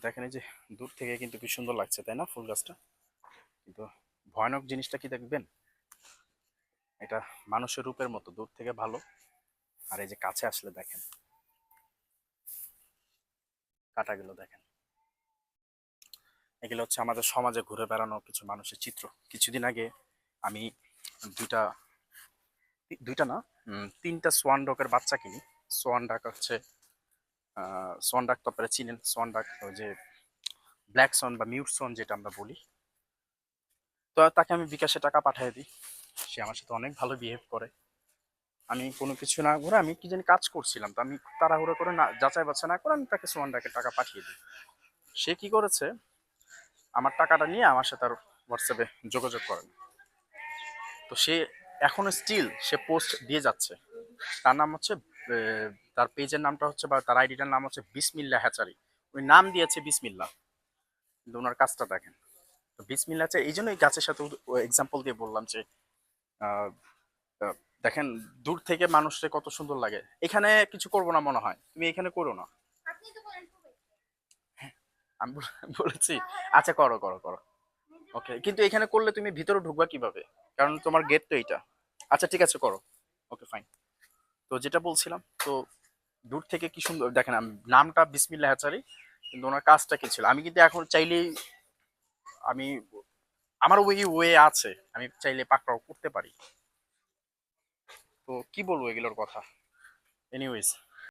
দেখেন এই যে দূর থেকে কিন্তু কি সুন্দর লাগছে, তাই না? ফুল গাছটা। কিন্তু ভয়ানক জিনিসটা কি দেখবেন, এটা মানুষের রূপের মতো দূর থেকে ভালো, আর এই যে কাছে আসলে দেখেন কাঁটাগুলো দেখেন। এগুলো হচ্ছে আমাদের সমাজে ঘুরে বেড়ানো কিছু মানুষের চিত্র। কিছুদিন আগে আমি দুইটা দুইটা না, তিনটা সোয়ান ডকের বাচ্চা কিনি। সোয়ান ডাক হচ্ছে সোয়ান ডাক তো আপনারা চিনেন। সোয়ান ডাক ওই যে ব্ল্যাক সোয়ান বা মিউট সোয়ান যেটা আমরা বলি। তো তাকে আমি বিকাশে টাকা পাঠিয়ে দিই, সে আমার সাথে অনেক ভালো বিহেভ করে। আমি কোনো কিছু না করে, আমি কি জানি কাজ করছিলাম, তো আমি তাড়াহুড়ো করে না যাচাই বাছাই না করে আমি তাকে সোয়ান ডাকে টাকা পাঠিয়ে দিই। সে কি করেছে, আমার টাকাটা নিয়ে আমার সাথে আর হোয়াটসঅ্যাপে যোগাযোগ করে না। তো সে এখনো স্টিল সে পোস্ট দিয়ে যাচ্ছে। তার নাম হচ্ছে তার পেজের নামটা হচ্ছে বা তার আইডিটার নাম হচ্ছে বিসমিল্লাহ হ্যাচারি। ওই নাম দিয়েছে বিসমিল্লাহ, কিন্তু ওনার কাজটা দেখেন। তো বিসমিল্লাহ হচ্ছে এই জন্য এই গাছের সাথে এক্সাম্পল দিয়ে বললাম যে আহ, আহ, দেখেন দূর থেকে মানুষকে কত সুন্দর লাগে। এখানে কিছু করবো না মনে হয়, তুমি এখানে করো না। আমি বলেছি আচ্ছা করো করো করো। ওকে, কিন্তু এখানে করলে তুমি ভিতরে ঢুকবা কিভাবে, কারণ তোমার গেট তো এইটা। আচ্ছা ঠিক আছে করো। Okay fine. তো যেটা বলছিলাম, তো দূর থেকে কি সুন্দর দেখেন। নামটা বিসমিল্লাহ হ্যাচারি, কিন্তু ওনার কাজটা কি ছিল আমি কিন্তু এখন চাইলেই আমি আমার ওই ওয়ে আছে, আমি চাইলে পাকড়াও করতে পারি। তো কি বলবো এগুলোর কথা। এনিওয়েজ,